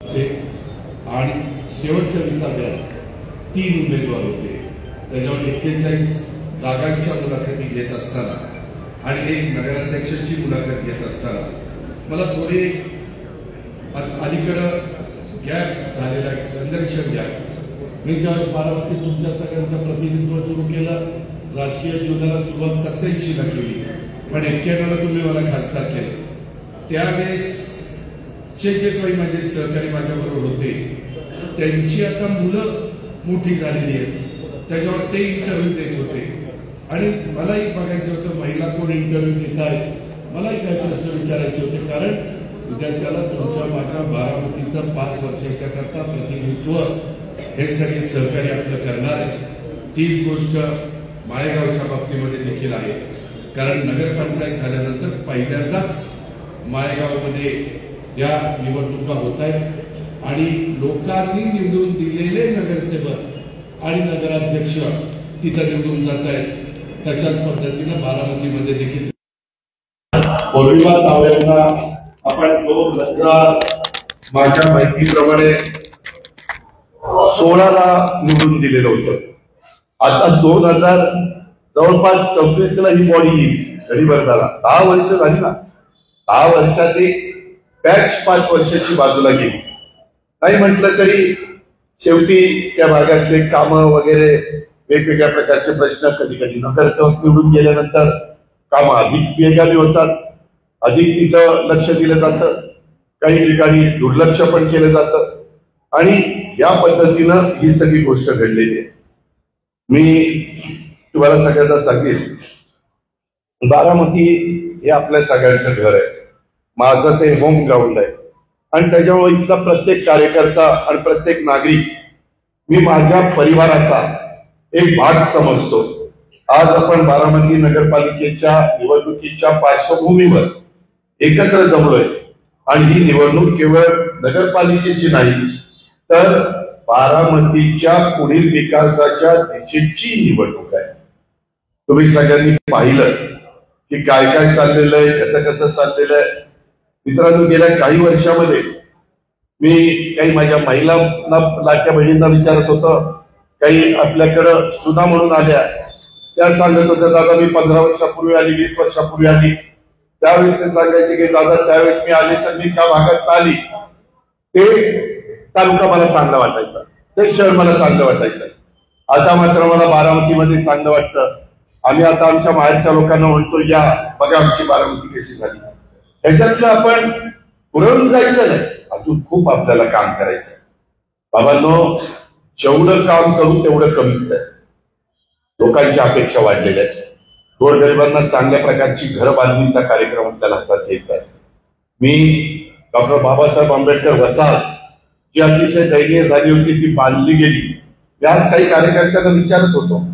आणि शेवटच्या 20व्यात 3 उमेदवार होते। त्याच्यावर 41 जागांच्या मुलाखती घेत असताना आणि एक नगराध्यक्षाची मुलाखत घेत असताना मला थोडी अलीकडं गॅप झालेला कंडक्शन गॅप। मी ज्यावेळेस बारामतीत तुमच्या सगळ्यांचं प्रतिनिधित्व सुरू केलं, राजकीय जीवनाला सुरुवात 87ला केली, पण 91ला तुम्ही मला खासदार केलं। त्यावेळेस जे काही माझे सहकारी माझ्याबरोबर होते त्यांची आता मुलं मोठी झालेली आहेत, त्याच्यावर ते इंटरव्ह्यू देत होते आणि मलाही बघायचं होतं महिला कोण इंटरव्ह्यू देत आहेत, मलाही काही प्रश्न विचारायचे होते। कारण विद्यार्थ्याला तुमच्या माझ्या बारामतीचं 5 वर्षाच्या करता प्रतिनिधित्व हे सगळे सहकारी आपलं करणार आहे। तीच गोष्ट माळेगावच्या बाबतीमध्ये देखील आहे, कारण नगरपंचायत झाल्यानंतर पहिल्यांदाच माळेगावमध्ये या निवडणुका होत आहेत आणि लोकांनी निवडून दिलेले नगरसेवक आणि नगराध्यक्ष तिथं निवडून जात आहेत। तशाच पद्धतीने बारामतीमध्ये देखील पौर्णिमा तावड्यांना आपण 2000 माझ्या माहितीप्रमाणे 16ला निवडून दिलेलं होतं। आता 2000 जवळपास 26ला ही बॉडी येईल, घडीभर झाला, 10 वर्ष झाली ना। 10 वर्षात एक पॅच 5 वर्षाची बाजूला गेली, नाही म्हटलं तरी शेवटी त्या भागातले कामं वगैरे वेगवेगळ्या प्रकारचे प्रश्न, कधी कधी नगरसेवक निवडून गेल्यानंतर कामं अधिक वेगाने होतात, अधिक तिथं लक्ष दिलं जातं, काही ठिकाणी दुर्लक्ष पण केलं जातं आणि या पद्धतीनं ही सगळी गोष्ट घडलेली आहे। मी तुम्हाला सगळ्यांना सांगेन, बारामती हे आपल्या सगळ्यांचं घर आहे, माझं ते होम ग्राउंड आहे आणि त्याच्यामुळे इथला प्रत्येक कार्यकर्ता आणि प्रत्येक नागरिक मी माझ्या परिवाराचा एक भाग समजतो। आज आपण बारामती नगरपालिकेच्या निवडणुकीच्या पार्श्वभूमीवर एकत्र जमलोय आणि ही निवडणूक केवळ नगरपालिकेची नाही तर बारामतीच्या पुढील विकासाच्या दिशेची निवडणूक आहे। तुम्ही सगळ्यांनी पाहिलं की काय काय चाललेलं आहे, कसं कसं चाललेलं आहे। मित्रांनो, गेल्या काही वर्षामध्ये मी काही माझ्या महिलांना, लाडक्या बहिणींना विचारत होतो, काही आपल्याकडं सुना म्हणून आल्या, त्या सांगत होत्या दादा मी 15 वर्षापूर्वी आली, 20 वर्षापूर्वी आली। त्यावेळेस ते सांगायचे की दादा त्यावेळेस मी आले तर मी ज्या भागात आली ते तालुका मला चांगला वाटायचा, ते शहर मला चांगलं वाटायचं। आता मात्र मला बारामतीमध्ये चांगलं वाटतं। आम्ही आता आमच्या माहेरच्या लोकांना म्हणतो या बघा आमची बारामती कशी झाली। ह्याच्यातलं आपण पुरवून जायचं नाही, अजून खूप आपल्याला काम करायचं। बाबांनो, जेवढं काम करू तेवढं कमीच आहे। लोकांची अपेक्षा वाढलेल्या आहेत, गोरगरिबांना चांगल्या प्रकारची घर बांधणीचा कार्यक्रम आपल्याला हातात घ्यायचा आहे। मी डॉक्टर बाबासाहेब आंबेडकर वसाहत जी अतिशय दयनीय झाली होती ती बांधली गेली। याच काही कार्यकर्त्यांना विचारत होतो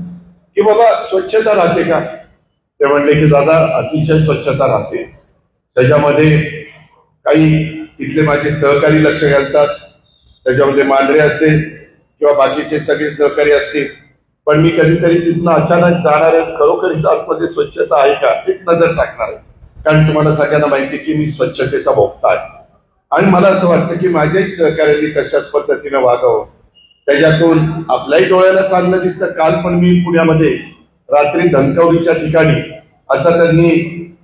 की बाबा स्वच्छता राहते का, ते म्हणले की दादा अतिशय स्वच्छता राहते, त्याच्यामध्ये काही तिथले माझे सहकारी लक्ष घालतात, त्याच्यामध्ये मांढरे असतील किंवा बाकीचे सगळे सहकारी असतील, पण मी कधीतरी तिथनं अचानक जाणार आहे, खरोखरीच आतमध्ये स्वच्छता आहे का एक नजर टाकणार आहे। कारण तुम्हाला सगळ्यांना माहिती की मी स्वच्छतेचा भोक्ता आहे आणि मला असं वाटतं की माझ्याही सहकार्यांनी तशाच पद्धतीने वागावं, त्याच्यातून आपल्याही डोळ्याला चांगलं दिसतं। काल पण मी पुण्यामध्ये रात्री धनकवडीच्या ठिकाणी असं त्यांनी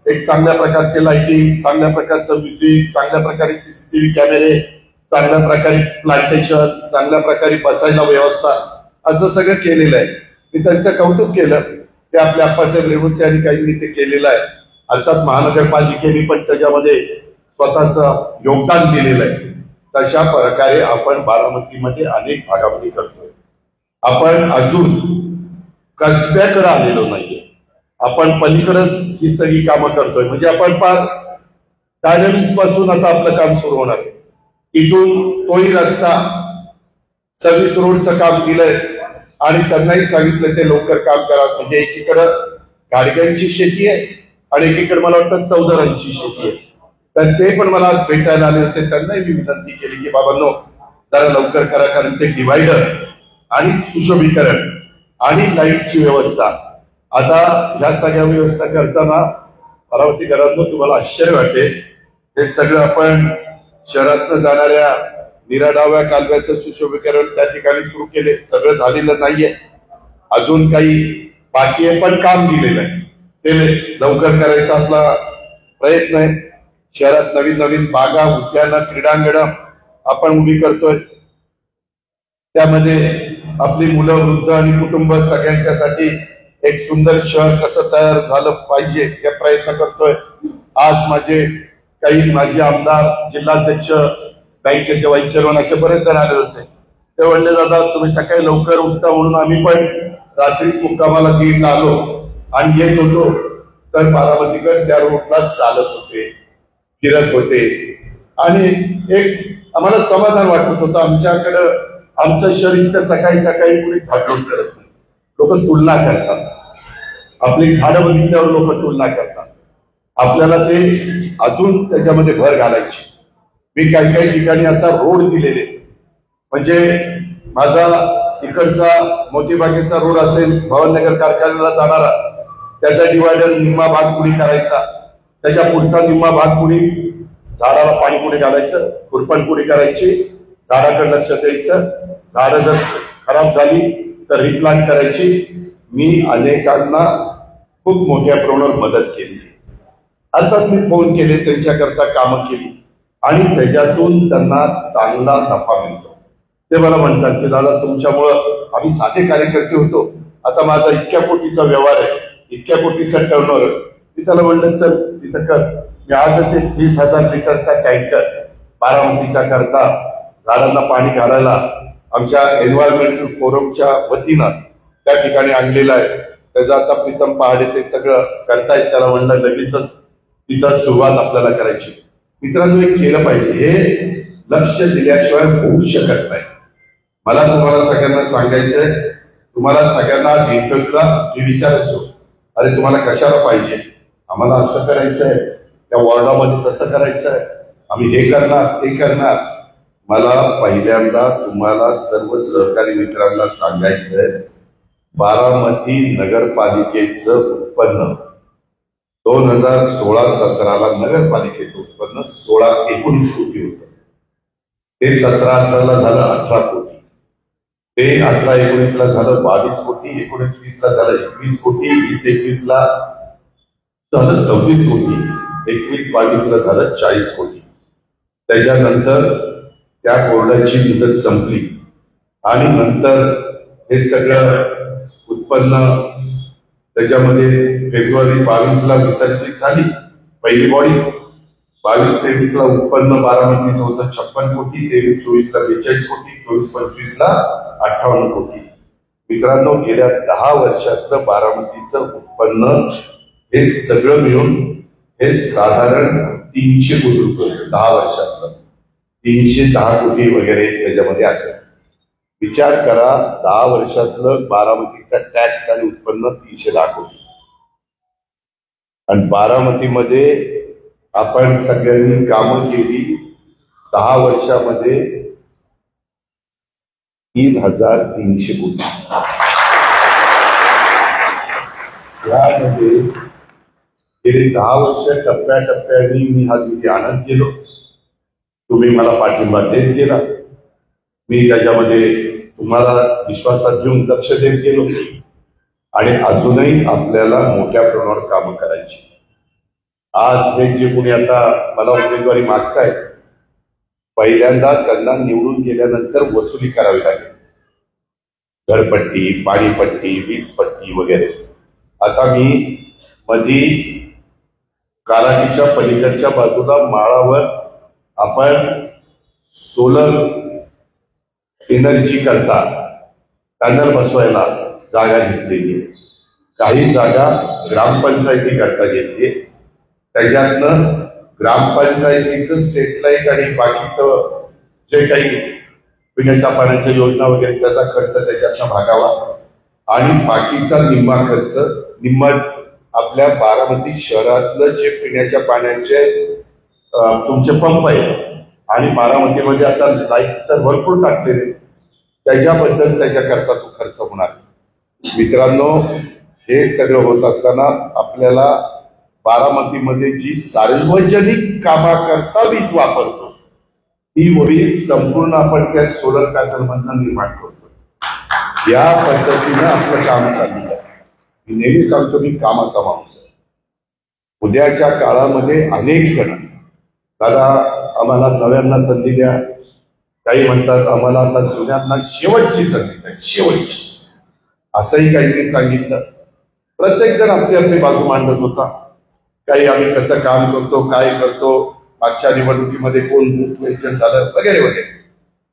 एक चांगल्या प्रकारचे लाइटिंग, चांगल्या प्रकारचं म्युझिक, चांगल्या प्रकारे सीसीटीव्ही कॅमेरे, चांगल्या प्रकारे प्लांटेशन, चांगल्या प्रकारे बसायला व्यवस्था, असं सगळं केलेलं आहे। मी त्यांचं कौतुक केलं, ते आपल्या आप्पासाहेब रेवणसे यांनी काही ते केलेलं आहे। अर्थात महानगरपालिकेने पण त्याच्यामध्ये स्वतःचं योगदान दिलेलं आहे। तशा प्रकारे आपण बारामतीमध्ये अनेक भागामध्ये करतोय। आपण अजून कसब्याकडे आलेलो नाहीये, आपण पलीकडेच ही सगळी कामं करतोय। म्हणजे आपण फार डायनामिक्स पासून आता आपलं काम सुरू होणार आहे। इथून तोही रस्ता सर्व्हिस रोडचं काम दिलंय आणि त्यांनाही सांगितलं ते लवकर काम करा। म्हणजे एकीकडे गाडग्यांची शेती आहे आणि एकीकडे मला वाटतं चौधरांची शेती आहे, तर ते पण मला आज भेटायला आले होते। त्यांनाही मी विनंती केली की बाबांनो जरा लवकर करा, कारण ते डिव्हायडर आणि सुशोभीकरण आणि लाईटची व्यवस्था, आता ह्या सगळ्या व्यवस्था करताना बारामतीकरांनो तुम्हाला आश्चर्य वाटेल, हे सगळं आपण शहरातनं जाणाऱ्या निराडाव्या कालव्याचं सुशोभीकरण त्या ठिकाणी सुरू केले. सगळं झालेलं नाहीये, अजून काही बाकी आहे, पण काम दिलेलं आहे ते लवकर करायचा आपला प्रयत्न आहे. शहरात नवीन नवीन बागा, उद्यानं, क्रीडांगणं आपण उभी करतोय. त्यामध्ये आपली मुलं, वृद्ध आणि कुटुंब सगळ्यांच्यासाठी एक सुंदर शहर कसं तयार झालं पाहिजे या प्रयत्न करतोय. आज काही माजी आमदार, जिल्हाध्यक्ष, बँकेचे व्हाईस चेअरमन असे बरेच जण आले होते. ते म्हणले, दादा तुम्ही सकाळी लवकर उठता म्हणून आम्ही पण रात्रीच मुक्कामाला दीडला आलो आणि येत होतो तर बारामतीकर त्या रोडला चालत होते, फिरत होते आणि एक आम्हाला समाधान वाटत होतं. आमचं शहर इतकं सकाळी सकाळी कुणी झाडून करत नाही. लोक तुलना करतात, आपली झाडं बघितल्यावर लोक तुलना करतात. आपल्याला ते अजून त्याच्यामध्ये भर घालायची. मी काही ठिकाणी आता रोड दिलेले, म्हणजे माझा इकडचा मोतीबागेचा रोड असेल, भवननगर कारखान्याला जाणारा, त्याचा डिवायडर निम्मा भाग कुणी करायचा, त्याच्या पुढचा निम्मा भाग कुणी झाडाला पाणी कुणी घालायचं, खुरपण कुणी करायची, झाडाकडे लक्ष द्यायचं. झाडं जर खराब झाली तर रिप्लांट करायची. मी अनेकांना खूप मोठ्या प्रमाणावर मदत केली. अर्थात मी फोन केले, त्यांच्याकरता कामं केली आणि त्याच्यातून त्यांना चांगला नफा मिळतो. ते मला म्हणतात की दादा तुमच्यामुळं आम्ही साधे कार्यकर्ते होतो, आता माझा इतक्या कोटीचा व्यवहार आहे, इतक्या कोटीचा टर्नओव्हर. मी त्याला म्हणलं चल तिथं कर. मी आजच 30,000 लिटरचा टँकर बारामतीच्या करता झाडांना पाणी घालायला आमच्या एन्व्हायरमेंटल फोरमच्या वतीनं त्या ठिकाणी आणलेलं आहे. त्याचं आता प्रीतम पहाडे ते सगळं करतायत. त्याला म्हणलं लगेचच तिथं सुरुवात आपल्याला करायची. मित्रांनो, हे केलं पाहिजे. हे लक्ष दिल्याशिवाय होऊ शकत नाही. मला तुम्हाला सगळ्यांना सांगायचंय, तुम्हाला सगळ्यांना आज इंटरव्ह्यूला मी विचारायचो, अरे तुम्हाला कशाला पाहिजे, आम्हाला असं करायचंय, त्या वॉर्डामध्ये तसं करायचंय, आम्ही हे करणार ते करणार. मला पहिल्यांदा तुम्हाला सर्व सहकारी मित्रांना सांगायचंय, बारामती नगरपालिकेचं उत्पन्न 2016-17 नगरपालिकेचं उत्पन्न 16-19 कोटी होतं. ते 17-18 झालं 18 कोटी, ते 18-19 झालं 22 कोटी, 19-20 झालं 21 कोटी, 20-21 झालं 26 कोटी, 21-22 झालं 40 कोटी. त्याच्यानंतर त्या बोर्डाची मुदत संपली आणि नंतर हे सगळं उत्पन्न त्याच्यामध्ये फेब्रुवारी 22 विसर्जित झाली पहिली बॉडी. 22-23 उत्पन्न बारामतीचं होतं 56 कोटी, 23-24 42 कोटी, 24-25 58 कोटी. मित्रांनो, गेल्या 10 वर्षातलं बारामतीचं उत्पन्न हे सगळं मिळून हे साधारण 300 कोटी रुपये होतं. 10 वर्षातलं 310 कोटी वगैरे त्याच्यामध्ये असेल. विचार करा, 10 वर्षातलं बारामतीचा टॅक्स आणि उत्पन्न 310 कोटी. आणि बारामतीमध्ये आपण सगळ्यांनी कामं केली. 10 वर्षामध्ये 3,300 कोटी. यामध्ये गेली 10 वर्ष टप्प्याटप्प्याने मी हा निधी आणत गेलो. तुम्ही मला पाठिंबा देत गेला. मी त्याच्यामध्ये तुम्हाला विश्वासात घेऊन लक्ष देत गेलो आणि अजूनही आपल्याला मोठ्या प्रमाणावर कामं करायची. आज हे जे कोणी आता मला उमेदवारी मागतायत, पहिल्यांदा त्यांना निवडून गेल्यानंतर वसुली करावी लागेल. घरपट्टी, पाणीपट्टी, वीजपट्टी वगैरे. आता मी मधी कालाटीच्या पलीकडच्या बाजूला माळावर आपण सोलर एनर्जी करता पॅनल बसवायला जागा घेतलेली. काही जागा ग्रामपंचायती करता घेतली. त्याच्यातनं ग्रामपंचायतीचं स्टेट लाईट आणि बाकीचं जे काही पिण्याच्या पाण्याच्या योजना वगैरे त्याचा खर्च त्याच्यातनं भागावा आणि बाकीचा निम्मा खर्च आपल्या बारामती शहरातलं जे पिण्याच्या पाण्याचे तुमचे पंप आहेत आणि बारामतीमध्ये आता लाईट तर भरपूर टाकलेले, त्याच्याबद्दल त्याच्याकरता तो खर्च होणार. मित्रांनो, हे सगळं होत असताना आपल्याला बारामतीमध्ये जी सार्वजनिक कामाकरता वीज वापरतो ती ओळी संपूर्ण आपण त्या सोलर पॅनल मधनं निर्माण करतो। या पद्धतीनं आपलं काम चाललं आहे। मी नेहमी सांगतो मी कामाचा माणूस आहे। उद्याच्या काळामध्ये अनेक जण दादा आम्हाला नव्यांना संधी द्या, काही म्हणतात आम्हाला आता जुन्यांना शेवटची संधी द्या, शेवटची, असंही काहीतरी सांगितलं। प्रत्येक जण आपली आपली बाजू मांडत होता। काही आम्ही कसं काम करतो, काय करतो, मागच्या निवडणुकीमध्ये कोण बूथ इलेक्शन झालं वगैरे वगैरे,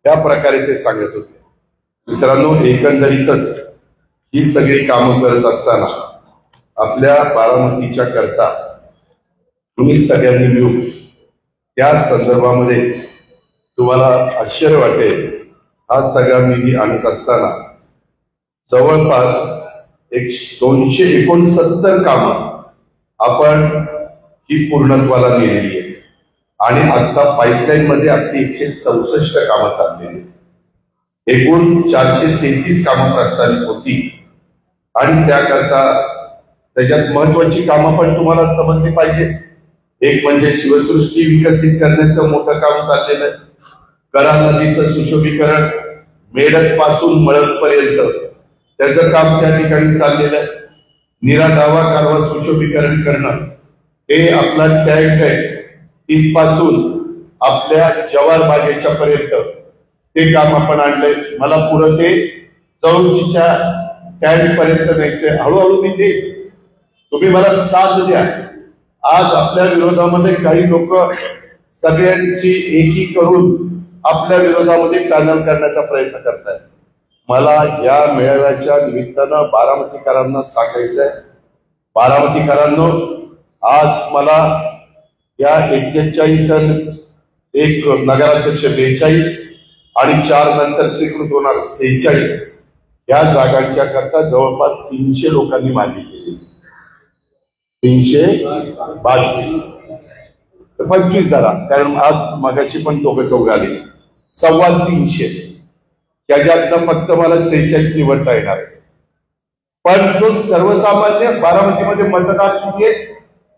या प्रकारे ते सांगत होते। मित्रांनो, एकंदरीतच ही सगळी कामं करत असताना आपल्या बारामतीच्या करता तुम्ही सगळ्यांनी मिळून त्या संदर्भामध्ये तुम्हाला आश्चर्य वाटेल, हा सगळा निधी आणत असताना जवळपास 269 कामं आपण ही पूर्णत्वाला नेलेली आहे आणि आता पाईपलाईन मध्ये आपली 164 कामं चाललेली, एकूण 433 कामं प्रस्तावित होती। आणि त्याकरता त्याच्यात महत्वाची कामं पण तुम्हाला समजली पाहिजे। एक म्हणजे शिवसृष्टी विकसित करण्याचं मोठं काम चाललेलं आहे। करा नदीचं सुशोभीकरण मेडक पासून मळक पर्यंत त्याचं काम त्या ठिकाणी चाललेलं आहे। नीरा डावा कारवा सुशोभीकरण करणं, हे आपला टँक आहे तिथपासून आपल्या जवार बागेच्या पर्यंत ते काम आपण आणलंय। मला पुढे ते चौंचीच्या टँक पर्यंत न्यायचंय, हळूहळू मी ते, तुम्ही मला साथ द्या। आज आपल्या विरोधामध्ये काही लोक सगळ्यांची एकी करून आपल्या विरोधामध्ये पॅनल करण्याचा प्रयत्न करतायत। मला या मेळाव्याच्या निमित्तानं बारामतीकरांना सांगायचंय, बारामतीकरांनो, आज मला या 41 एक नगराध्यक्ष 42 आणि 4 नंतर स्वीकृत होणार 46 या जागांच्या करता जवळपास 300 लोकांनी मागणी केली। 322 25 धरा, कारण आज मगाशी पण दोघं चौघ आले, 325। त्याच्यातनं फक्त मला 46 निवडता येणार आहे। पण जो सर्वसामान्य बारामतीमध्ये मतदार किती आहे?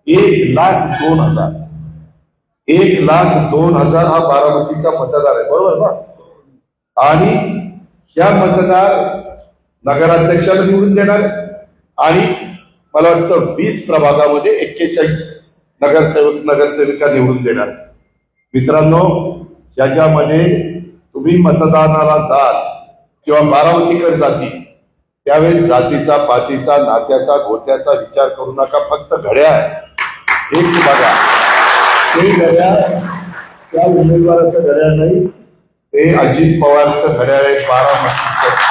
1,02,000। 1,02,000 हा बारामतीचा मतदार आहे, बरोबर ना? आणि या मतदार नगराध्यक्षाला निवडून देणार आणि मला वाटतं 20 प्रभागामध्ये 41 नगरसेविका निवडून देणार। मित्रांनो, याच्यामध्ये तुम्ही मतदानाला जाल किंवा बारामतीकर जाती, त्यावेळी जातीचा, पातीचा, नात्याचा, गोत्याचा विचार करू नका। फक्त घड्याळ एक बघा, ते घड्याळ त्या उमेदवाराचं घड्याळ नाही, ते अजित पवारचं घड्याळ आहे बारामतीचं।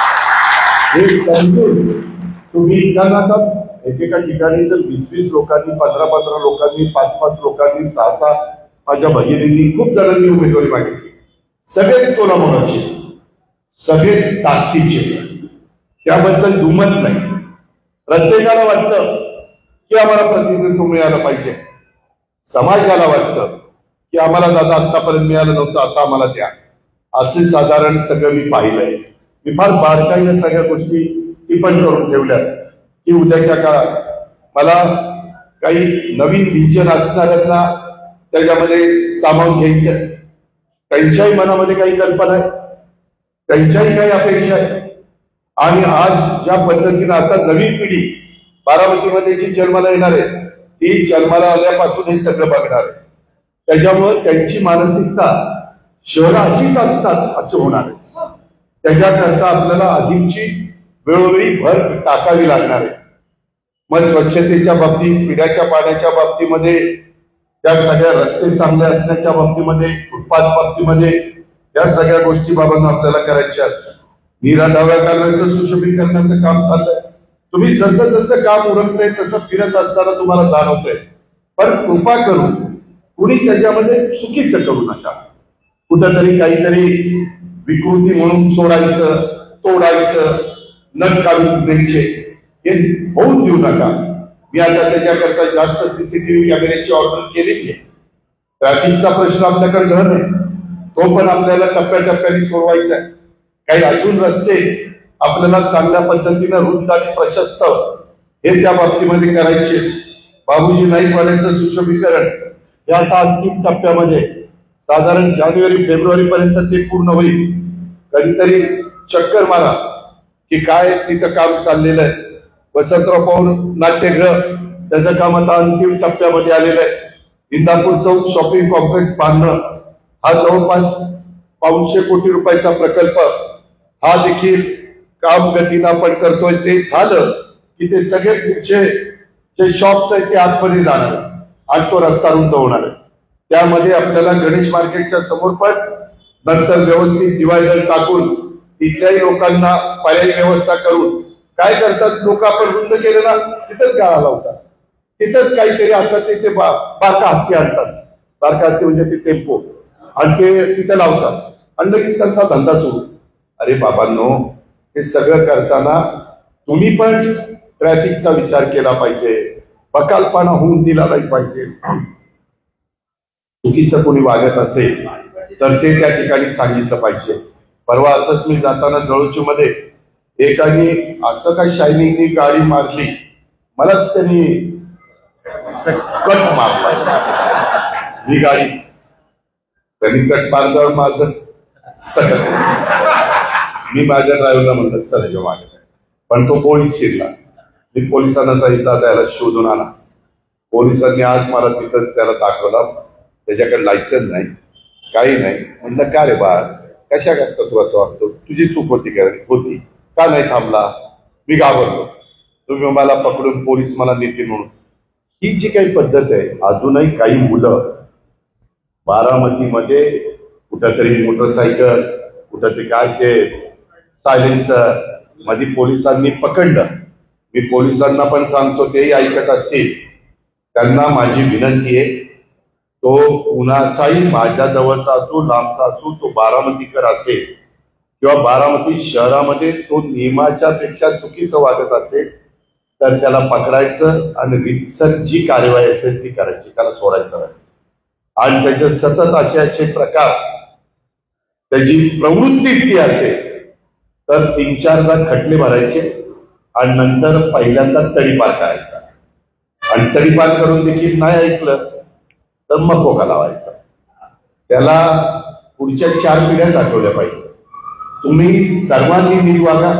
हे समजून तुम्ही त्यांना एकेका ठिकाणी तर 20 लोकांनी, 15 लोकांनी, 5 लोकांनी, 6 माझ्या भगिनींनी, खूप जणांनी उमेदवारी मागितली। सगळेच तोलामोलाचे, सगळेच ताकदीचे, त्याबद्दल दुमत नाही। प्रत्येकाला वाटतं की आम्हाला प्रतिनिधित्व मिळालं पाहिजे, समाजाला वाटतं की आम्हाला दादा आतापर्यंत मिळालं नव्हतं, आता आम्हाला द्या, असे साधारण सगळं मी पाहिलंय। मी फार बारकाईने सगळ्या गोष्टी टिप्पण करून ठेवल्यात की उद्याच्या काळात मला काही नवीन विजन असणाऱ्यांना त्याच्यामध्ये सामावून घ्यायचं। त्यांच्याही मनामध्ये काही कल्पना आहे, त्यांच्याही काही अपेक्षा आहे। आणि आज ज्या पद्धतीनं आता नवी पिढी बारामतीमध्ये जी जन्माला येणार आहे, ती जन्माला आल्यापासून हे सगळं बघणार आहे। त्याच्यामुळे त्यांची मानसिकता शहरं अशीच असतात असं होणार आहे। त्याच्याकरता आपल्याला अधिकची वेळोवेळी भर टाकावी लागणार आहे। मग स्वच्छतेच्या बाबतीत, पिण्याच्या पाण्याच्या बाबतीमध्ये, त्या सगळ्या रस्ते चांगले असण्याच्या बाबतीमध्ये, फुटपाथ बाबतीमध्ये, या सगळ्या गोष्टी बाबत आपल्याला करायच्या आहेत। नीरा डाव्या कारवाचं सुशोभीकरणाचं काम चाललंय। तुम्ही जसं जसं काम उरकतंय तसं फिरत असताना तुम्हाला जाणवतंय। पण कृपा करून कुणी त्याच्यामध्ये चुकीचं करू नका। कुठंतरी काहीतरी विकृती म्हणून सोडायचं, तोडायचं, नख काढून द्यायचे, हे होऊन देऊ नका। मी आता त्याच्याकरता जास्त सीसीटीव्ही कॅमेऱ्याची ऑर्डर केलेली आहे। ट्रॅफिकचा प्रश्न आपल्याकडे घर आहे, तो पण आपल्याला टप्प्याटप्प्याने सोडवायचा आहे। काही अजून रस्ते आपल्याला चांगल्या पद्धतीने रुंद आणि प्रशस्त हे त्या बाबतीमध्ये करायचे। बाबूजी नाईकवाड्याचं सुशोभीकरण हे आता अंतिम टप्प्यामध्ये, साधारण जानेवारी फेब्रुवारी पर्यंत ते पूर्ण होईल. कधीतरी चक्कर मारा की काय तिथं काम चाललेलं आहे. वसंतराव पवार नाट्यगृह त्याचं काम आता अंतिम टप्प्यामध्ये आलेलं आहे. इंदापूर चौक शॉपिंग कॉम्प्लेक्स बांधणं हा जवळपास 500 कोटी रुपयाचा प्रकल्प, हा देखील काम गतीनं आपण करतोय. ते झालं की ते सगळे पुढचे जे शॉप्स आहेत ते आतमध्ये जाणार आणि तो रस्ता रुंद होणार आहे. त्यामध्ये आपल्याला गणेश मार्केटच्या समोर पण नंतर व्यवस्थित डिवायडर टाकून तिथल्याही लोकांना पर्यायी व्यवस्था करून काय करतात लोक, आपण रुंद केलं ना तिथंच गाळा लावतात, तिथंच काहीतरी आता ते बारका हत्ती आणतात. बारका हत्ती म्हणजे ते टेम्पो आणि ते तिथे लावतात आणि लगेच त्यांचा धंदा सुरू. अरे बाबांनो, हे सगळं करताना तुम्ही पण ट्रॅफिकचा विचार केला पाहिजे, बकालपणा होऊन दिला नाही पाहिजे. चुकीचं कोणी वागत असेल तर ते त्या ठिकाणी सांगितलं पाहिजे. परवा असंच मी जाताना जळूची मध्ये एकाने असं काय शायनिंगनी गाडी मारली, मलाच त्यांनी कट मारला. ही गाडी त्यांनी कट मारल्यावर माझं सगळं मी माझ्या ड्रायव्हरला म्हणलं चल जेव्हा मागे, पण तो पोलीस शिरला. मी पोलिसांना सांगितलं त्याला शोधून आणा. पोलिसांनी आज मला तिथं त्याला दाखवलं, त्याच्याकडे लायसन्स नाही, काही नाही. म्हणलं का रे बाळ, कशा करता तू असं वागतो, तुझी चूक होती होती का नाही थांबला. मी घाबरलो, तुम्ही मला पकडून पोलीस मला नेतील म्हणून. ही जी काही पद्धत आहे, अजूनही काही मुलं बारामतीमध्ये कुठंतरी मोटरसायकल, कुठंतरी काय ते सायलेन्सर मध्ये पोलिसांनी पकडलं. मी पोलिसांना पण सांगतो, तेही ऐकत असतील, त्यांना माझी विनंती आहे, तो कुणाचाही माझ्या जवळचा असो लांबचा असो, तो बारामतीकर असेल किंवा बारामती शहरामध्ये तो नियमाच्या पेक्षा चुकीचं वागत असेल तर त्याला पकडायचं आणि रीतसर जी कार्यवाही असेल ती करायची, त्याला सोडायचं नाही. आणि त्याचे सतत असे प्रकार, त्याची प्रवृत्ती ती असेल तर 3-4दा खटले भरायचे आणि नंतर पहिल्यांदा तडीपार करायचा. आणि तडीपार करून देखील नाही ऐकलं तर मकोका लावायचा. त्याला पुढच्या 4 पिढ्याच आठवल्या पाहिजे. तुम्ही सर्वांनी नीट वागा,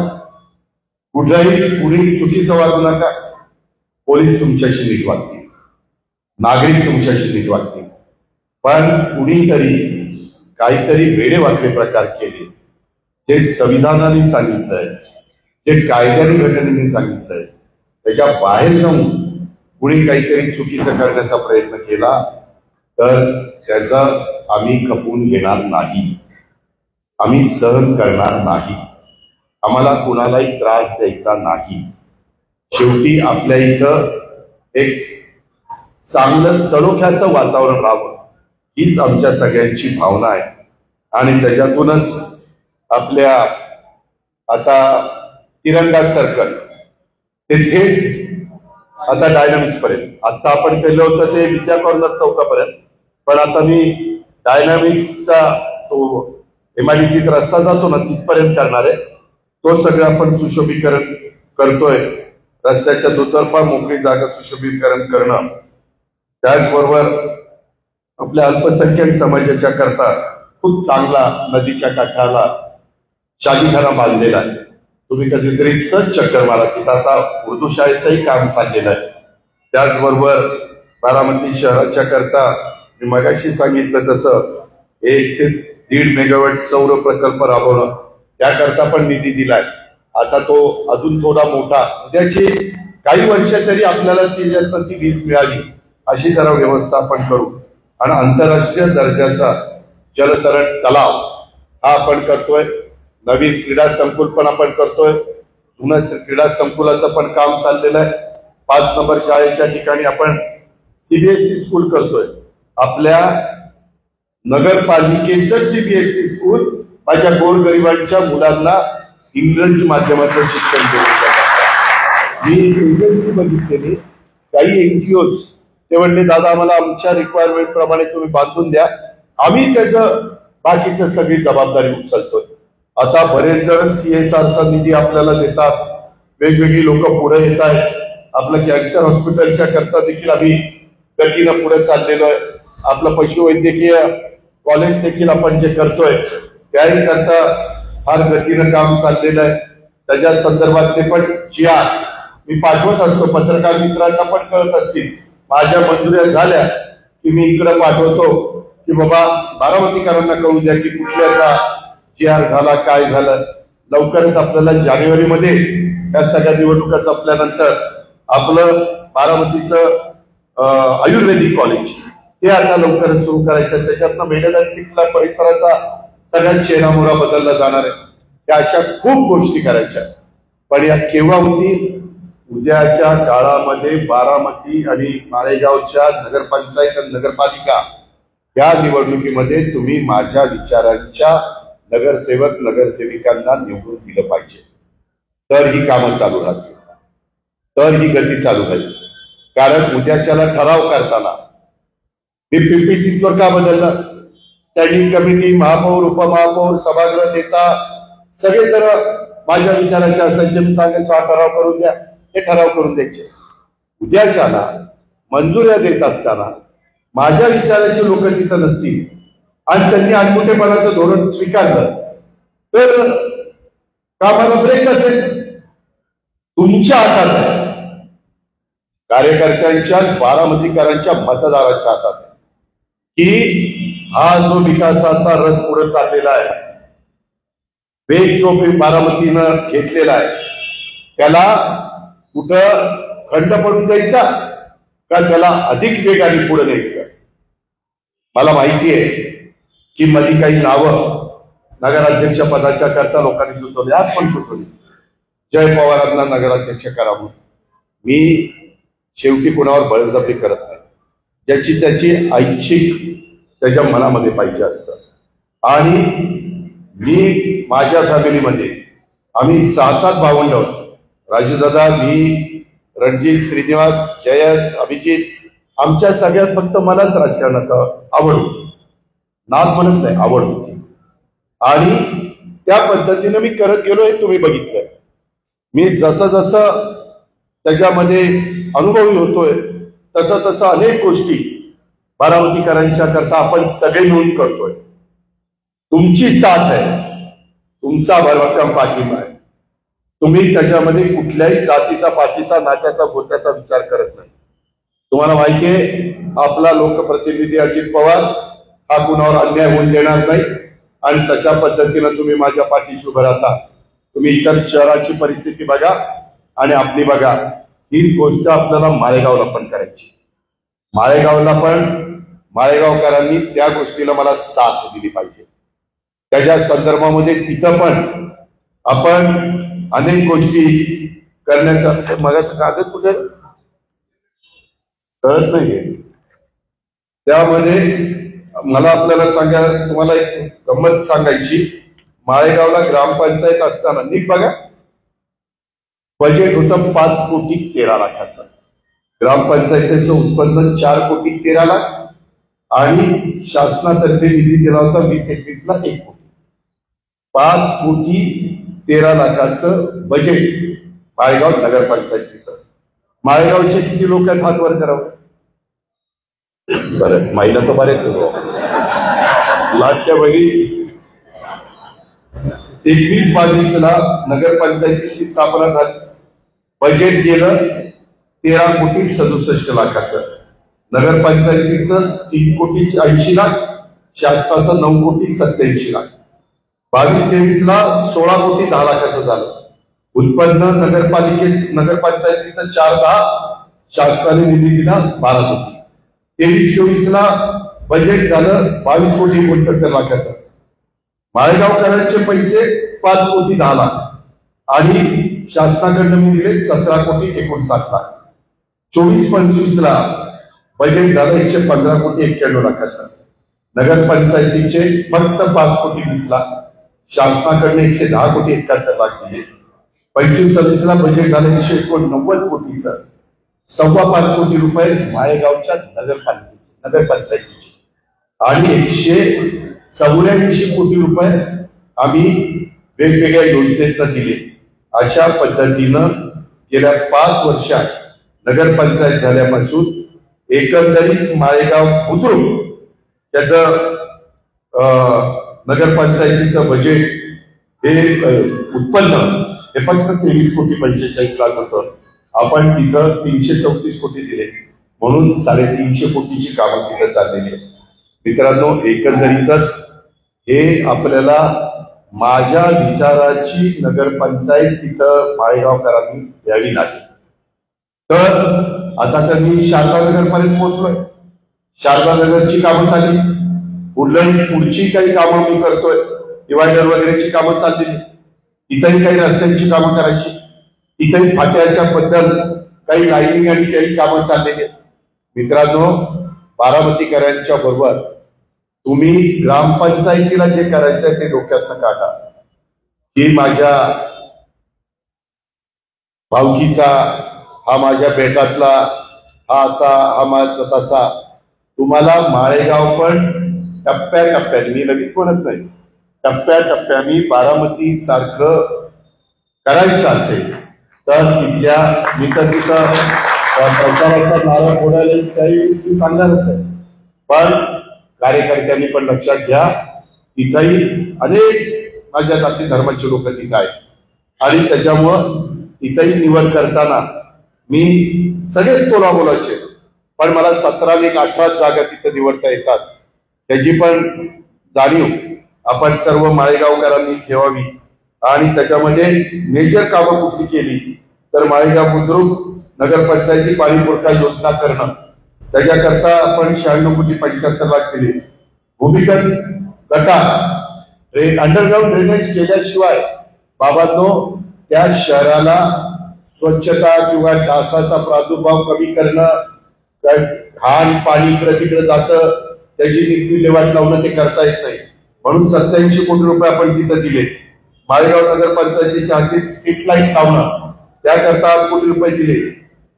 कुणी चुकीचं वागू नका. पोलीस तुमच्याशी नीट वागतील, नागरिक तुमच्याशी नीट वागतील. पण कुणीतरी काहीतरी वेडेवाकडे प्रकार केले, जे संविधानाने सांगितलंय, जे कायद्याने घटनेने सांगितलंय, त्याच्या बाहेर जाऊन कुणी काहीतरी चुकीचं करण्याचा प्रयत्न केला तर त्याचा आम्ही खपवून घेणार नाही, आम्ही सहन करणार नाही. आम्हाला कुणालाही त्रास द्यायचा नाही. शेवटी आपल्या इथं एक चांगलं सलोख्याचं वातावरण राहावं हीच आमच्या सगळ्यांची भावना आहे. आणि त्याच्यातूनच आपल्या आता तिरंगा सर्कल ते थेट आता डायनामिक्स पर्यंत, आता आपण केलं होतं ते विद्या कॉर्नर चौकापर्यंत, पण आता मी डायनामिक्सचा तो MIDC रस्ता जातो ना तिथपर्यंत करणार आहे. तो सगळं आपण सुशोभीकरण करतोय. रस्त्याच्या दुतर्फा मोकळी जागा सुशोभीकरण करणं, त्याचबरोबर आपल्या अल्पसंख्याक समाजाच्या करता खूप चांगला नदीच्या काठाला शालीखाना बांधलेला आहे. तुम्ही कधीतरी सहज चक्कर मारा, तिथं आता उर्दू शाळेचंही काम चाललेलं आहे. त्याचबरोबर बारामती शहराच्या करता मी मगाशी सांगितलं तसं 1 ते 1.5 मेगावॅट सौर प्रकल्प राबवणं, त्याकरता पण निधी दिलाय. आता तो अजून थोडा मोठा, त्याची काही वर्ष तरी आपल्याला ती वीज मिळाली अशी जरा व्यवस्था आपण करू. आणि आंतरराष्ट्रीय दर्जाचा जलतरण तलाव हा आपण करतोय. नवीन क्रीडा संकुल पण आपण करतोय. जुन्या क्रीडा संकुलाचं पण काम चाललेलं आहे. 5 नंबर शाळेच्या ठिकाणी आपण CBSE स्कूल करतोय. आपल्या नगरपालिकेचं CBSE स्कूल माझ्या गोरगरिबांच्या मुलांना इंग्रजी माध्यमाचं शिक्षण देण्याचा. मी एजन्सी बघितलेली, काही NGOज ते म्हणले दादा आम्हाला आमच्या रिक्वायरमेंट प्रमाणे तुम्ही बांधून द्या, आम्ही त्याचं बाकीचं सगळी जबाबदारी उचलतोय. आता बरेच जण CSRचा निधी आपल्याला देतात, वेगवेगळी लोक पुढे येत आहेत. आपलं कॅन्सर हॉस्पिटलच्या करता देखील आम्ही गतीनं पुढे चाललेलो आहे. आपलं पशुवैद्यकीय कॉलेज देखील आपण जे करतोय त्याही करता फार गतीनं काम चाललेलं आहे. त्याच्या संदर्भात ते पण GR मी पाठवत असतो, पत्रकार मित्रांना पण कळत असतील. माझ्या मंजुऱ्या झाल्या की मी इकडे पाठवतो की बाबा बारामतीकरांना कळू द्या की कुठल्याचा GR झाला, काय झालं. लवकरच आपल्याला जानेवारीमध्ये या सगळ्या निवडणुका संपल्यानंतर आपलं बारामतीचं आयुर्वेदिक कॉलेज ते आता लवकरच सुरू करायचं. त्याच्यातनं मेडल परिसराचा सगळ्यात चेहरामोहरा बदलला जाणार आहे. त्या अशा खूप गोष्टी करायच्या, पण या केव्हा होती? उद्याच्या काळामध्ये बारामती आणि माळेगावच्या नगरपंचायत आणि नगरपालिका या निवडणुकीमध्ये तुम्ही माझ्या विचारांच्या नगरसेवक नगरसेविकांना निवडून दिलं पाहिजे. तर ही कामं चालू राहतील, तर ही गती चालू राहील. कारण उद्याच्याला ठराव करताना मी पिंपरी चिंचवड का बदललं? स्टँडिंग कमिटी, महापौर, उपमहापौर, सभागृह नेता सगळे जर माझ्या विचाराचे असायचे, मी सांगायचो हा ठराव करून द्या, हे ठराव करून द्यायचे. उद्याच्याला मंजुऱ्या देत असताना माझ्या विचाराचे लोक तिथं नसतील आणि त्यांनी अनमुठेपणाचं धोरण स्वीकारलं तर कामाला ब्रेक असेल. तुमच्या हातात आहे, कार्यकर्त्यांच्या, बारामतीकरांच्या, मतदारांच्या हातात आहे की हा जो विकासाचा रथ पुढे चाललेला आहे, वेग जो बारामतीनं घेतलेला आहे, त्याला कुठं खंड पडून द्यायचा का त्याला अधिक वेगाने पुढे न्यायचं? मला माहिती आहे की मध्ये काही नावं नगराध्यक्ष पदाच्या करता लोकांनी सुचवली, आज पण सुचवली, जय पवारांना नगराध्यक्ष करा म्हणून. मी शेवटी कुणावर बळजबरी करत नाही. ज्याची त्याची ऐच्छिक त्याच्या मनामध्ये पाहिजे असतं. आणि मी माझ्या फॅमिलीमध्ये आम्ही 6-7 भावंड आहोत. राजूदादा, मी, रणजित, श्रीनिवास, जयंत, अभिजित, आमच्या सगळ्यात फक्त मलाच राजकारणाचा आवड होती. नाद म्हणत नाही, आवड होती. आणि त्या पद्धतीने मी करत गेलो हे तुम्ही बघितलंय. मी जसं जसं त्याच्यामध्ये अनुभवी होतोय तसं तसं अनेक गोष्टी बारामतीकरांच्या करता आपण सगळे मिळून करतोय. तुमची साथ आहे, तुमचा भरभक्कम पाठिंबा आहे. तुम्ही त्याच्यामध्ये कुठल्याही जातीचा, पातीचा, नात्याचा, गोत्याचा विचार करत नाही. तुम्हाला माहितीये आपला लोकप्रतिनिधी अजित पवार हा कुणावर अन्याय होऊन देणार नाही आणि तशा पद्धतीनं तुम्ही माझ्या पाठीशी उभं राहता. तुम्ही इतर शहराची परिस्थिती बघा आणि आपली बघा. हीच गोष्ट आपल्याला माळेगावला पण करायची. माळेगावला पण माळेगावकरांनी त्या गोष्टीला मला साथ दिली पाहिजे. त्याच्या संदर्भामध्ये तिथं पण आपण अनेक गोष्टी करण्याचा मगाचा कागद कुठे कळत नाहीये. त्यामध्ये मला आपल्याला तुम्हाला एक गंमत सांगायची. माळेगावला ग्रामपंचायत असताना नीट बघा, बजेट होतं 5,13,00,000. ग्रामपंचायतीचं उत्पन्न 4,13,00,000 आणि शासनातर्फे निधी दिला होता 20-21ला 1 कोटी. 5,13,00,000 बजेट माळेगाव नगरपंचायतीचं. माळेगावचे किती लोक आहेत हात वर करावं? बरं, महिला तर बरेच लाटच्या बघी 21-22ला नगरपंचायतीची स्थापना झाली. बजेट गेलं 13,67,00,000. नगरपंचायतीचं 3,80,00,000, शासनाचं 9,87,00,000. 22-23ला 16,10,00,000 झालं. उत्पन्न नगरपंचायतीचं 4,10, शासनाने निधी दिला 12 कोटी. 23-24ला बजेट झालं 22,69,00,000. माळेगावकरांचे पैसे 5,10,00,000 आणि शासनाकडनं मी दिले 17,59,00,000. 24-25ला बजेट झालं 115,91,00,000. नगरपंचायतीचे फक्त 5,20,00,000, शासनाकडनं 110,71,00,000 दिले. 25-26ला बजेट झालं 189 कोटीचं. 5.25 कोटी रुपये माळेगावच्या नगरपंचायतीचे आणि 184 कोटी रुपये आम्ही वेगवेगळ्या योजनेतनं दिले. अशा पद्धतीनं गेल्या 5 वर्षात नगरपंचायत झाल्यापासून एकंदरीत माळेगाव बुद्रुक त्याचं नगरपंचायतीचं बजेट हे उत्पन्न हे फक्त 23,45,00,000 होतं. आपण तिथं 334 कोटी दिले, म्हणून 350 कोटीची कामं तिथं चाललेली आहेत. मित्रांनो, एकंदरीतच हे आपल्याला माझ्या विचाराची नगरपंचायत तिथं माळेगावकरांनी द्यावी लागेल. तर आता तर मी शारदा नगरपर्यंत पोहोचलोय. शारदा नगरची कामं झाली, पुढची काही कामं मी करतोय. डिवायडर वगैरेची कामं चाललेली, तिथेही काही रस्त्यांची कामं करायची, तिथेही फाट्याच्या बद्दल काही लाईनिंग आणि काही कामं चाललेली. मित्रांनो, बारामतीकरांच्या बरोबर तुम्ही ग्रामपंचायतीला जे करायचंय ते डोक्यातनं काढा. ही माझ्या भावकीचा, हा माझ्या बेटातला, हा असा, हा माझा तसा. तुम्हाला माळेगाव पण टप्प्याटप्प्याने, मी लगेच म्हणत नाही, टप्प्याटप्प्याने बारामती सारखं करायचं असेल तर तिथल्या मी तर तिथं प्रचाराचा नारा फोडायला काही सांगणारच आहे. पण कार्यकर्त्यांनी पण लक्षात घ्या, तिथंही अनेक माझ्या जाती धर्माचे लोक तिथं आहेत आणि त्याच्यामुळं तिथंही निवड करताना मी सगळेच तोला बोलायचे, पण मला 17 आणि 18 जागा तिथं निवडता येतात, त्याची पण जाणीव आपण सर्व माळेगावकरांनी ठेवावी. आणि त्याच्यामध्ये मेजर कामं कुठली केली तर माळेगाव बुद्रुक नगरपंचायती पाणी पुरवठा योजना करणं, त्याच्याकरता आपण 96,75,00,000 दिले. भूमिगत गटार अंडरग्राउंड ड्रेनेज केल्याशिवाय बाबांनो त्या शहराला स्वच्छता किंवा डासाचा प्रादुर्भाव कमी करणं, घाण पाणी इकडे तिकडे जातं त्याची विल्हेवाट लावणं ते करता येत नाही. म्हणून 87 कोटी रुपये आपण तिथं दिले. माळेगाव नगरपंचायतीच्या हातीत स्ट्रीट लाईट लावणं त्याकरता 8 कोटी रुपये दिले.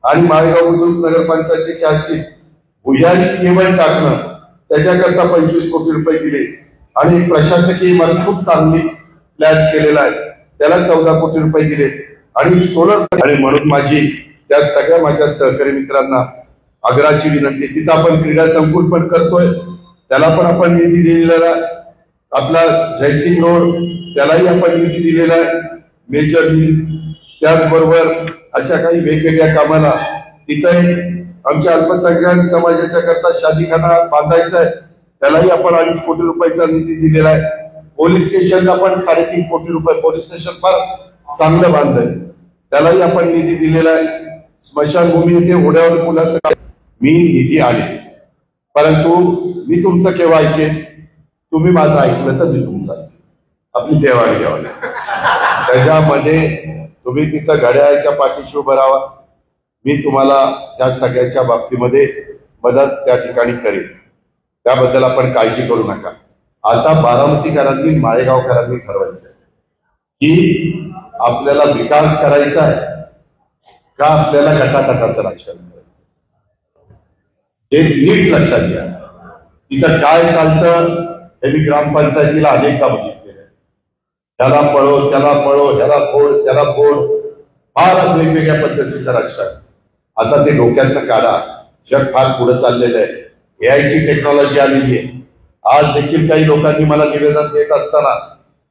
आणि माळेगाव बुद्रुक नगरपंचायतीच्या हातीत भुयारी केबल टाकणं त्याच्याकरता 25 कोटी रुपये दिले. आणि एक प्रशासकीय इमारत खूप चांगली प्लॅन केलेला आहे, त्याला 14 कोटी रुपये दिले. आणि सोलर, आणि म्हणून माझी त्या सगळ्या माझ्या सहकारी मित्रांना आग्रहाची विनंती, तिथं आपण क्रीडा संकुल पण करतोय, त्याला पण आपण निधी दिलेला आहे. आपला जयसिंग रोड त्यालाही आपण निधी दिलेला आहे, मेजर निधी. त्याचबरोबर अशा काही वेगवेगळ्या कामाला तिथंही आमच्या अल्पसंख्याक समाजाच्या करता शादीखाना बांधायचा आहे, त्यालाही आपण 2.5 कोटी रुपयाचा निधी दिलेला आहे. पोलीस स्टेशनला पण 3.5 कोटी रुपये, पोलीस स्टेशन फार चांगलं बांधलंय, त्यालाही आपण निधी दिलेला आहे. स्मशानभूमी येथे ओढ्यावर पुलाचं मी निधी आले, परंतु मी तुमचं केव्हा ऐकेन? तुम्ही माझं ऐकलं तर मी तुमचं ऐकेन. आपली देवाणघेवाण त्याच्यामध्ये तुम्ही तिथं घड्याळाच्या पाठीशी उभं राहा. मी तुम्हाला त्या सगळ्याच्या बाबतीमध्ये मदत त्या ठिकाणी करेन, त्याबद्दल आपण काळजी करू नका. आता बारामतीकरांनी, माळेगावकरांनी ठरवायचं की आपल्याला विकास करायचा आहे का आपल्याला गटातटाचं राजकारण करायचं. हे नीट लक्षात घ्या. तिथं काय चालतं हे मी ग्रामपंचायतीला अनेकदा बघितलेलं आहे. त्याला पळो, त्याला पळो, ह्याला फोड, त्याला फोड, फार वेगवेगळ्या पद्धतीचं राजकारण. आता ते डोक्यातनं काढा. जग फार पुढे चाललेलं आहे, एआयची टेक्नॉलॉजी आलेली आहे. आज देखील काही लोकांनी मला निवेदन देत असताना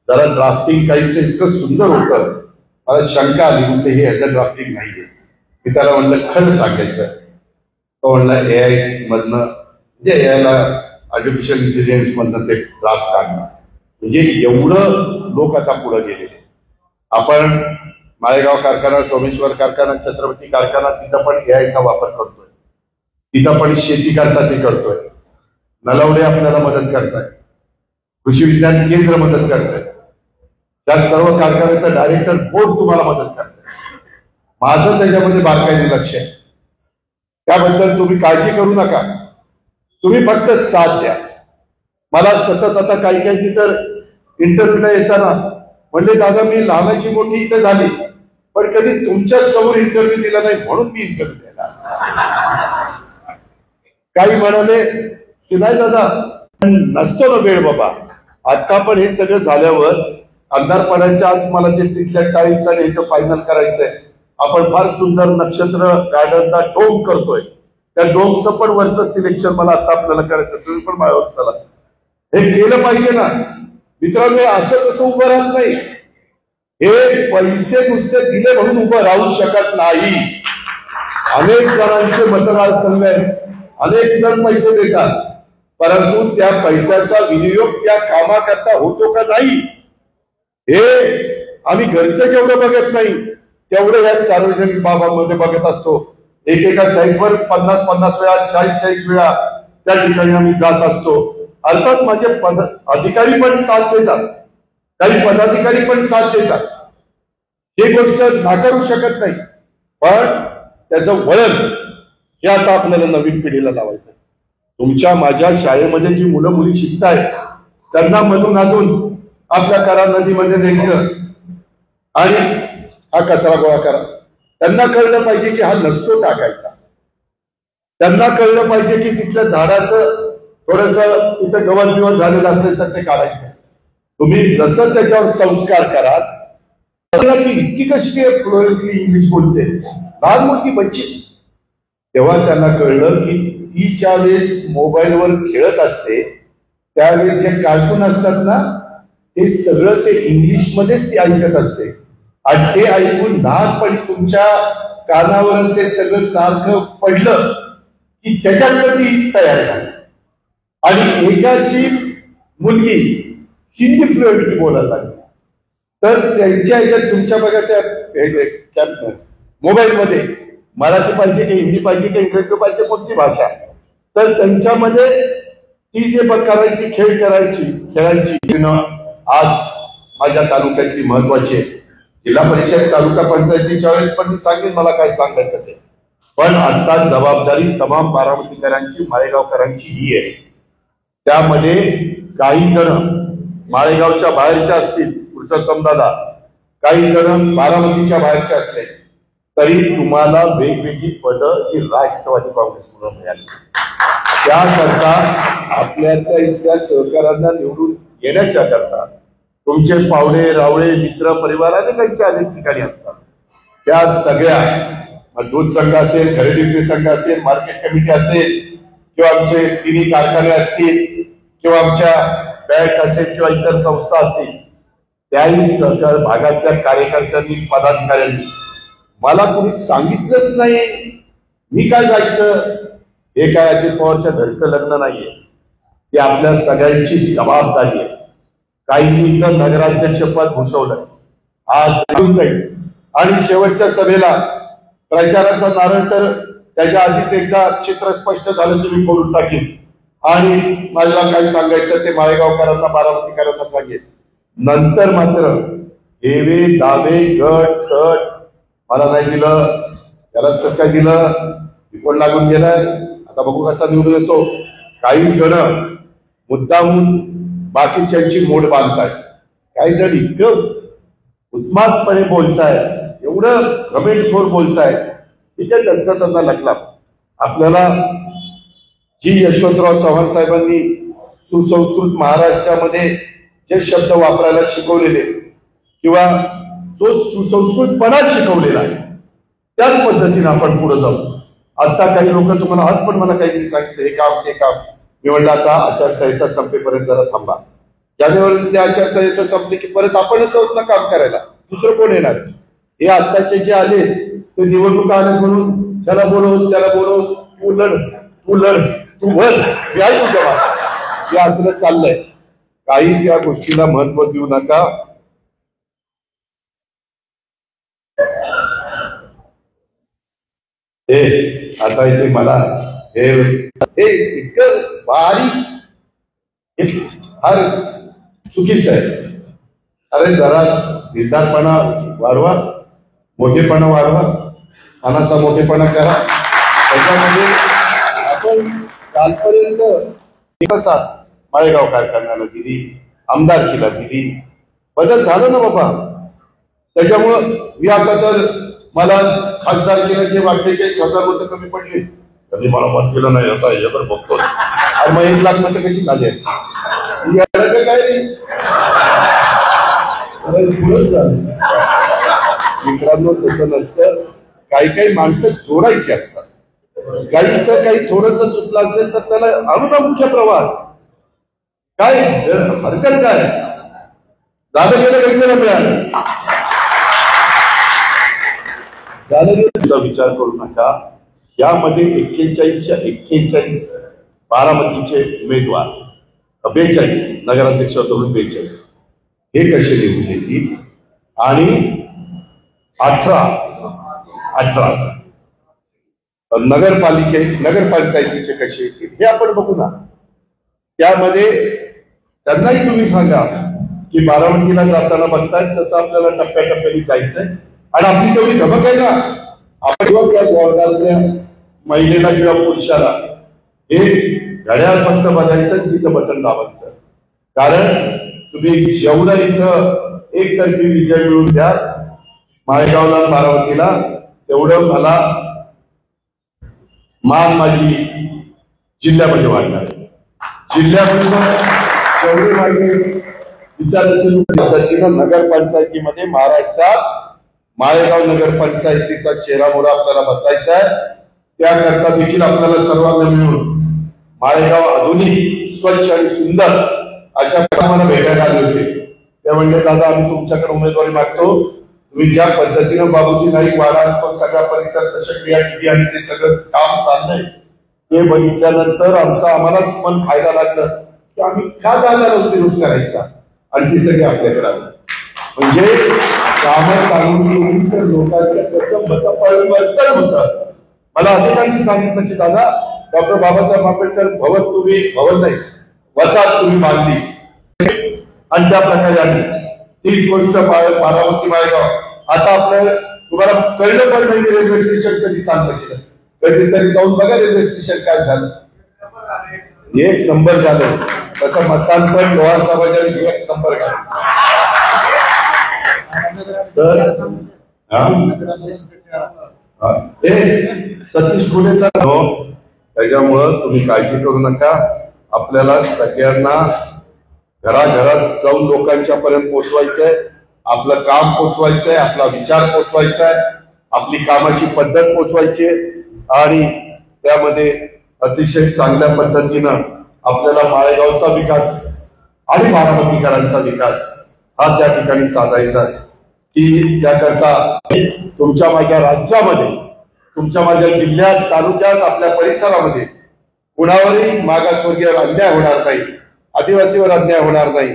जरा ड्राफ्टिंग काहीच इतकं सुंदर होतं, मला शंका आली, म्हणजे हे ह्याचं ड्राफ्टिंग नाहीये. मी त्याला म्हणलं खरं सांगायचं, तो म्हणला एआय मधनं, म्हणजे एआयला आर्टिफिशियल इंटेलिजन्स मधनं ते ड्राफ्ट काढणं. म्हणजे एवढं लोक आता पुढे गेलेले. आपण माळेगाव कारखाना, सोमेश्वर कारखाना, छत्रपती कारखाना, तिथं पण एआयचा वापर करतोय. तिथं पण शेती करता ते करतोय. नलवडे आपल्याला मदत करताय, कृषी विज्ञान केंद्र मदत करताय, त्या सर्व कारखान्याचा डायरेक्टर बोर्ड तुम्हाला मदत करताय. माझं त्याच्यामध्ये बारकाईने लक्ष आहे, त्याबद्दल तुम्ही काळजी करू नका. तुम्ही फक्त साथ द्या. मला सतत आता काही तर इंटरव्ह्यूला येताना म्हणले, दादा मी लहानाची मोठी इथं झाली पण कधी तुमच्या समोर इंटरव्ह्यू दिला नाही म्हणून मी इंटरव्ह्यू दिला. काही म्हणाले की नाही दादा नसतो ना वेळ बाबा. आता पण हे सगळं झाल्यावर अंधारपणाच्या आत मला ते तिथल्या टाईल्स आणि ह्याचं फायनल करायचंय. आपण फार सुंदर नक्षत्र गार्डनचा डोम करतोय, त्या डोमचं पण वरचं सिलेक्शन मला आता आपल्याला करायचं. तुम्ही पण माझ्यावर चला, हे केलं पाहिजे ना मित्रांनो. हे असं कसं उभं राहत नाही. हे पैसे नुसते दिले म्हणून उभं राहू शकत नाही. अनेक जणांचे मतदारसंघ आहेत, अनेक जण पैसे देतात, परंतु त्या पैशाचा विनियोग त्या कामाकरता होतो का नाही हे आम्ही घरचं जेवढं बघत नाही तेवढं या सार्वजनिक बाबांमध्ये बघत असतो. एकेका साईटवर 50-50 वेळा 40-40 वेळा त्या ठिकाणी आम्ही जात असतो. अर्थात माझे अधिकारी पण साथ देतात, काही पदाधिकारी पण साथ देतात, ही गोष्ट नाकारू शकत नाही. पण त्याचं वळण हे आता आपल्याला नवीन पिढीला लावायचं. तुमच्या माझ्या शाळेमध्ये जी मुलं मुली शिकतायत त्यांना मधून अधून आपल्या करा नदीमध्ये न्यायचं आणि हा कचरा गोळा करा. त्यांना कळलं पाहिजे की हा नसतो टाकायचा. त्यांना कळलं पाहिजे की तिथल्या झाडाचं थोडस तिथं गवत बिवत झालेलं असेल तर ते काढायचं. तुम्ही जसं त्याच्यावर संस्कार कराल की इतकी कशी फ्लोएंटली इंग्लिश बोलते लहान मोठी बच्ची, तेव्हा त्यांना कळलं की ती ज्या वेळेस मोबाईलवर खेळत असते त्यावेळेस जे कार्टून असतात ना ते सगळं ते इंग्लिश मध्येच ती ऐकत असते आणि ते ऐकून लहानपणी तुमच्या कानावर ते सगळं सारखं पडलं की त्याच्याकडे ती तयार झाली. आणि एकाची मुलगी हिंदी फ्लुएंटली बोलायला लागली तर त्यांच्या ह्याच्यात तुमच्या बघा त्या मोबाईलमध्ये मराठी पाहिजे की हिंदी पाहिजे की इंग्रजी पाहिजे कोणती भाषा, तर त्यांच्यामध्ये ती जे करायची खेळायची आज माझ्या तालुक्याची महत्वाची आहे. जिल्हा परिषद तालुका पंचायतीच्या वेळेस पण मी सांगेन मला काय सांगायचं ते, पण आता जबाबदारी तमाम बारामतीकरांची माळेगावकरांची ही आहे. त्यामध्ये काही जण माळेगावच्या बाहेरच्या असतील पुरुषोत्तम दादा, काही जण बारामतीच्या बाहेरच्या असले तरी तुम्हाला वेगवेगळी पदं ही राष्ट्रवादी काँग्रेसमुळे मिळाली. त्याकरता आपल्याच्या इथल्या सहकाऱ्यांना निवडून येण्याच्या करता तुमचे पावडे रावळे मित्र परिवार अनेकांच्या अनेक ठिकाणी असतात. त्या सगळ्या दूध संघ असेल, खरेदी विक्री संघ असेल, मार्केट कमिटी असेल किंवा आमचे तिन्ही कारखाने असतील किंवा आमच्या बँक असेल किंवा इतर संस्था असतील, त्याही सहकार भागातल्या कार्यकर्त्यांनी पदाधिकाऱ्यांनी मला कोणी सांगितलंच नाही मी काय जायचं. हे काय अजित पवारच्या घरचं लग्न नाहीये, हे आपल्या सगळ्यांची जबाबदारी आहे. काही इथं नगराध्यक्ष पद घोषवलंय आज जाईल आणि शेवटच्या सभेला प्रचाराचा नारळ तर त्याच्या आधीच एकदा चित्र स्पष्ट झालं की मी करून टाकीन आणि मला काय सांगायचं ते माळेगावकरांना बारामतीकरांना सांगेन. नंतर मात्र हेवे दावे गट कट मला नाही दिलं, त्यालाच कसं काय दिलं, विकोण लागून गेलाय, आता बघू कसा निवडून येतो. काही जण मुद्दामून बाकीच्यांची मोड बांधताय, काही जण इतकं उन्मादपणे बोलताय, एवढं घमेंडखोर बोलताय, ठीक आहे त्यांचा त्यांना लागला. आपल्याला जी यशवंतराव चव्हाण साहेबांनी सुसंस्कृत महाराष्ट्रामध्ये जे शब्द वापरायला शिकवलेले किंवा जो सुसंस्कृतपणा शिकवलेला आहे त्याच पद्धतीने आपण पुढे जाऊ. आता काही लोक तुम्हाला आज पण मला काही सांगितलं हे काम ते काम, मी म्हटलं आता आचारसंहिता संपेपर्यंत जरा थांबा. जानेवारी आचारसंहिता संपली की परत आपणच आहोत ना काम करायला, दुसरं कोण येणार. हे आत्ताचे जे आले ते निवडणुका आले म्हणून त्याला बोलव त्याला बोलव, तू लढ तू लढ तू भर व्याय तू जमा, हे असलं चाललंय. काही त्या गोष्टीला महत्व देऊ नका. हे आता इथे मला हे इतकं बारीक फार चुकीचं आहे. अरे जरा निर्धारपणा वाढवा, मोठेपणा वाढवा, मनाचा मोठेपणा करा. त्याच्यामध्ये आपण कालपर्यंत माळेगाव कारखान्याला दिली, आमदारकीला दिली, बदल झालं ना बाबा. त्याच्यामुळं मी आता तर मला खासदारकीला जे 48,000 मतं कमी पडली, कधी मला मत केलं नाही होता यावर बघतो. आणि मग 1 लाख मतं कशी झाली असते काय पुढंच झालं. मित्रांनो तसं नसतं. काही माणसं जोडायची असतात. गाडीचं काही थोडंसं चुकलं असेल तर त्याला आणू ना मुख्य प्रवाह. काय हरकत काय, झालं गेलं व्यक्तीला मिळालं, झालं गेलं विचार करू नका. यामध्ये 41च्या 41 बारामतीचे उमेदवार 42 नगराध्यक्ष धरून 42 हे कसे निवडून येतील आणि 18 नगरपंचायतीचे कसे येतील हे आपण बघू ना. त्यामध्ये त्यांनाही तुम्ही सांगा की बारामतीला जाताना बघतायत तसं आपल्याला टप्प्याटप्प्याने जायचंय आणि आपली तेवढी धमक आहे ना. आपण त्या वर्गातल्या महिलेला किंवा पुरुषाला हे घड्याळ फक्त बघायचं तिथं बटन दाबायचं. कारण तुम्ही जेवढं इथं एकतर्फी विजय मिळवून द्या माळेगावला बारामतीला तेवढं मला मान माझी जिल्ह्यामध्ये वाढणार आहे. जिल्ह्यामध्ये जेवढे माझे विचाराची पद्धतीनं नगरपंचायतीमध्ये महाराष्ट्रात माळेगाव नगरपंचायतीचा चेहरामोहरा आपल्याला बदलायचा आहे. त्याकरता देखील आपल्याला सर्वांना मिळून माळेगाव आधुनिक स्वच्छ आणि सुंदर अशा प्रमाणे भेटायला आले होते. ते म्हणजे दादा आम्ही तुमच्याकडे उमेदवारी मागतो. तुम्ही ज्या पद्धतीनं बाबूजी नाईक वाडा सगळा परिसर दशक्रिया केली आणि ते सगळं काम चाललंय ते बघितल्यानंतर आम्हालाच मन खायला लागलं की आम्ही का दादाला विरोध करायचा आणि ती सगळी आपल्याकडे आली. म्हणजे कामं चांगली तर लोकांचं कसं मतपरिवर्तन होतं. मला अनेकांनी सांगितलं की दादा डॉक्टर बाबासाहेब आंबेडकर भवन नाही वसाहत तुम्ही बांधली आणि त्या प्रकारे आली. तीच गोष्ट बारामती माळेगाव आता आपलं तुम्हाला कळलं पण नाही रेल्वे स्टेशन कधी चांगलं केलं. कधीतरी जाऊन बघा रेल्वे स्टेशन काय झालं. 1 नंबर झालं. तसं मतदान पण लोहार समाजाने 1 नंबर झालं. तर सतीश गुन्हेचा त्याच्यामुळं तुम्ही काळजी करू नका. आपल्याला सगळ्यांना घराघरात जाऊन लोकांच्या पर्यंत पोहोचवायचंय. आपलं काम पोचवायचंय, आपला विचार पोचवायचा आहे, आपली कामाची पद्धत पोचवायची आणि त्यामध्ये अतिशय चांगल्या पद्धतीनं आपल्याला माळेगावचा विकास आणि बारामतीकरांचा विकास हा त्या ठिकाणी साधायचा आहे. की त्याकरता तुमच्या माझ्या राज्यामध्ये, तुमच्या माझ्या जिल्ह्यात, तालुक्यात, आपल्या परिसरामध्ये कुणावरही मागासवर्गीय अन्याय होणार नाही, आदिवासीवर अन्याय होणार नाही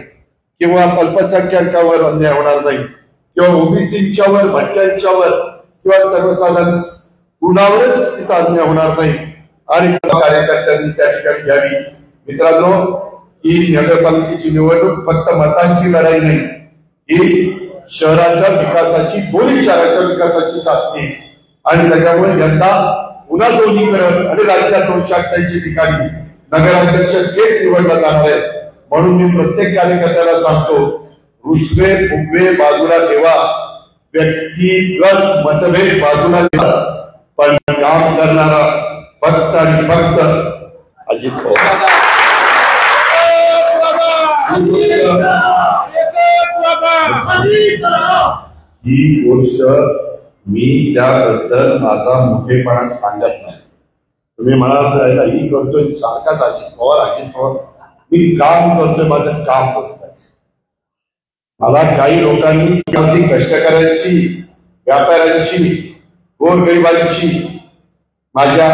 किंवा अल्पसंख्याकावर अन्याय होणार नाही किंवा ओबीसीच्यावर, भटक्यांच्यावर किंवा सर्वसाधारण कुणावरच तिथं अन्याय होणार नाही आणि कार्यकर्त्यांनी त्या ठिकाणी घ्यावी. मित्रांनो, ही नगरपालिकेची निवडणूक फक्त मतांची लढाई नाही, ही शहराच्या विकासाची, दोन्ही शहराच्या विकासाची चाचणी आणि त्याच्यामुळे यंदा पुन्हा दोन्हीकडे आणि राज्यात 288 ठिकाणी नगराध्यक्ष थेट निवडला जाणार आहे. म्हणून मी प्रत्येक कार्यकर्त्याला सांगतो, रुसवे फुगवे बाजूला ठेवा, व्यक्तिगत मतभेद बाजूला ठेवा, पण काम करणारा फक्त आणि फक्त अजित पवार. ही गोष्ट मी त्याबद्दल माझा मोठेपणा सांगत नाही. तुम्ही म्हणाल ही करतोय सारखाच अजित पवार. मी काम करतोय, माझं काम करतोय. मला काही लोकांनी कष्टकऱ्यांची, व्यापाऱ्यांची, गोरगरिबांची, माझ्या